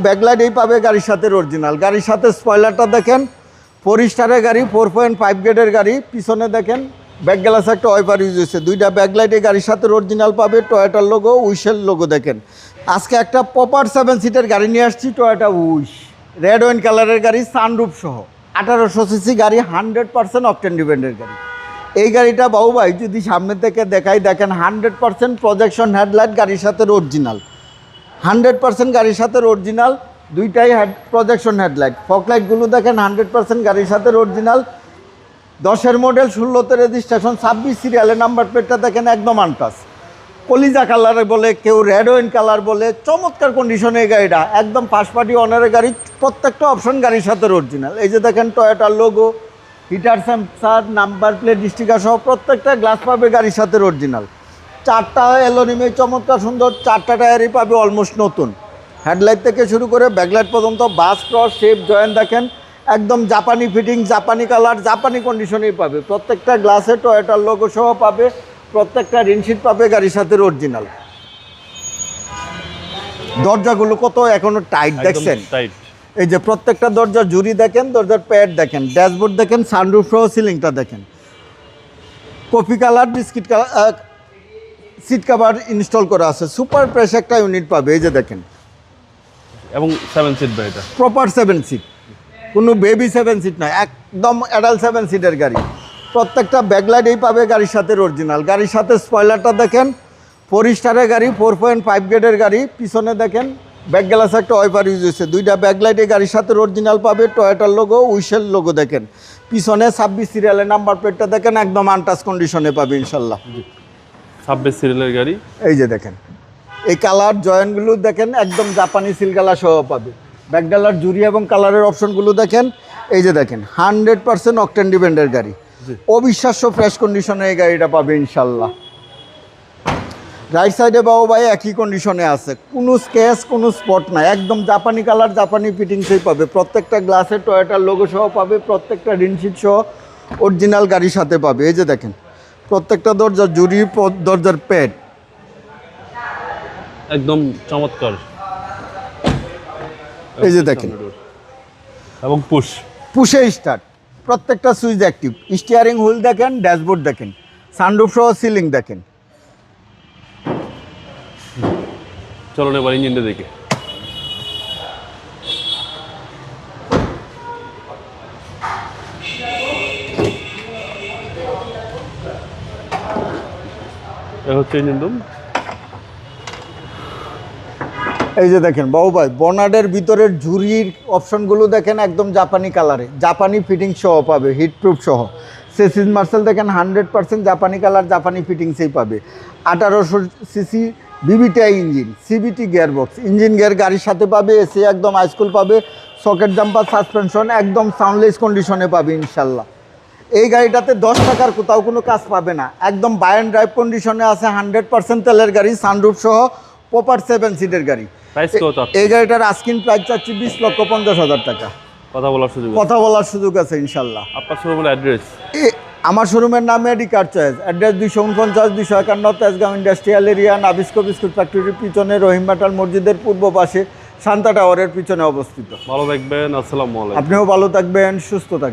Backlight এই পাবে গাড়ির সাথে অরিজিনাল। গাড়ির সাথে স্পয়লারটা দেখেন, 4 স্টারের গাড়ি, 4.5 গ্রেডের গাড়ি। পিছনে দেখেন ব্যাক গ্লাস একটা ওয়াইপার ইউজ হয়েছে, 2টা ব্যাকলাইট এই গাড়ির সাথে অরিজিনাল পাবে। টয়োটার লোগো, উইশের লোগো দেখেন। আজকে একটা প্রপার 7 সিটের গাড়ি নিয়ে আসছি, টয়োটা উইশ, রেড ওয়াইন কালারের গাড়ি, সানরুফ সহ। 1800 সিসি গাড়ি, 100% অকটেন ডিপেন্ডের গাড়ি। এই গাড়িটা বাবু ভাই যদি সামনে থেকে দেখাই, দেখেন 100% প্রজেকশন হেডলাইট গাড়ির সাথে অরিজিনাল, 100% গাড়ির সাথে অরিজিনাল। 2টাই প্রজেকশন হেডলাইট। ফকলাইটগুলো দেখেন 100% গাড়ির সাথে অরিজিনাল। 10-এর মডেল, 16তে রেজিস্ট্রেশন, 26 সিরিয়ালের নাম্বার প্লেটটা দেখেন একদম আনটাচ। কলিজা কালার বলে, কেউ রেড ওয়াইন কালার বলে, চমৎকার কন্ডিশনে এই গাড়িটা। একদম ফার্স্ট পার্টি অনারের গাড়ি, প্রত্যেকটা অপশন গাড়ির সাথে অরিজিনাল। এই যে দেখেন টয়োটার logo, heater, sensor, number plate, sticker সহ প্রত্যেকটা গ্লাস পাবে গাড়ির সাথে অরিজিনাল। 4টা অ্যালুমিনিয়াম চমৎকার সুন্দর, 4টা টায়ারই পাবে অলমোস্ট নতুন। হেডলাইট থেকে শুরু করে ব্যাকলাইট পর্যন্ত বাস ক্রস শেপ জয়েন্ট দেখেন একদম জাপানি ফিটিং, জাপানি কালার, জাপানি কন্ডিশনেই পাবে। প্রত্যেকটা গ্লাসে টয়োটার লোগো সহ পাবে, প্রত্যেকটা রিনশিট পাবে গাড়ির সাথে অরিজিনাল। দরজাগুলো কত এখনো টাইট দেখছেন, এই যে প্রত্যেকটা দরজার জুড়ি দেখেন, দরজার প্যাড দেখেন, ড্যাশবোর্ড দেখেন, সানরুফ সহ সিলিংটা দেখেন। Coffee colour, biscuit colour seat cover install করা আছে। সুপার ফ্রেশ একটা ইউনিট পাবে, এই যে দেখেন। এবং 7 সিট ভাই, এটা প্রপার 7 সিট, কোনো বেবি 7 সিট নয়, একদম অ্যাডাল্ট 7 সিটের গাড়ি। প্রত্যেকটা ব্যাকলাইট এই পাবে গাড়ির সাথে অরিজিনাল। গাড়ির সাথে স্পয়লারটা দেখেন, 4 স্টারের গাড়ি, 4.5 গ্রেডের গাড়ি। পিছনে দেখেন ব্যাক গ্লাস একটা ওয়াইপার ইউজ হয়েছে, 2টা ব্যাকলাইট এই গাড়ির সাথে অরিজিনাল পাবে। টয়োটার লোগো, উইশের লোগো দেখেন। পিছনে 26 সিরিয়ালের নাম্বার প্লেটটা দেখেন একদম আনটাচ কন্ডিশনে পাবে ইনশাল্লাহ। 26 সিরিয়ালের গাড়ি। এই যে দেখেন এই কালার জয়েন্টগুলো দেখেন একদম জাপানি সিল কালার সহ পাবে। ব্যাক ডালার জুরি এবং কালারের অপশনগুলো দেখেন, এই যে দেখেন 100% অকটেন ডিপেন্ডের গাড়ি। অবিশ্বাস্য ফ্রেশ কন্ডিশনে এই গাড়িটা পাবে ইনশাল্লাহ। রাইট সাইডে বাবু ভাই একই কন্ডিশনে আছে, কোনো স্কেচ, কোনো স্পট নাই, একদম জাপানি কালার, জাপানি ফিটিংসই পাবে। প্রত্যেকটা গ্লাসে টয়োটার লোগো সহ পাবে, প্রত্যেকটা রিনশিট সহ অরিজিনাল গাড়ির সাথে পাবে। এই যে দেখেন প্রত্যেকটা দরজার জুরি, দরজার প্যাড একদম চমৎকার। এই যে দেখেন, এবং পুশে স্টার্ট, প্রত্যেকটা সুইচ অ্যাক্টিভ। স্টিয়ারিং হুইল দেখেন, ড্যাশবোর্ড দেখেন, সানরুফ সহ সিলিং দেখেন। চলুন এবার ইঞ্জিনটা দেখে। হচ্ছে ইঞ্জিন রুম। এই যে দেখেন বাবু ভাই বনার্ডের ভিতরের ঝুরির অপশনগুলো দেখেন একদম জাপানি কালারে, জাপানি ফিটিং সহ পাবে, হিটপ্রুফ সহ। সেসিস মার্সেল দেখেন 100% জাপানি কালার, জাপানি ফিটিংসেই পাবে। 1800 CC বিবিটিআই engine, CBT gearbox, engine gear গাড়ির সাথে পাবে। এসি একদম হাইস্কুল পাবে, সকেট জাম্পার, সাসপেনশন একদম সাউন্ডলেস কন্ডিশনে পাবে ইনশাল্লাহ। এই গাড়িটাতে 10 টাকার কোথাও কোনো কাজ পাবে না, একদম বাই অ্যান্ড ড্রাইভ কন্ডিশনে আছে। 100% তেলের গাড়ি, সানরুফ সহ, প্রপার 7 সিটের গাড়ি। এই গাড়িটার আস্কিং প্রাইস চাচ্ছি 20,50,000 টাকা। কথা বলার সুযোগ আছে ইনশাল্লাহ। আপনার শোরুমের অ্যাড্রেস? আমার শোরুমের নাম Medicare choice, address 249-251 Tejgaon industrial area, Nabisco biscuit ফ্যাক্টরির পিছনে, রহিম বাটাল মসজিদের পূর্ব পাশে, শান্তা টাওয়ারের পিছনে অবস্থিত। ভালো থাকবেন, আসসালামু আলাইকুম। আপনিও ভালো থাকবেন, সুস্থ থাকবেন।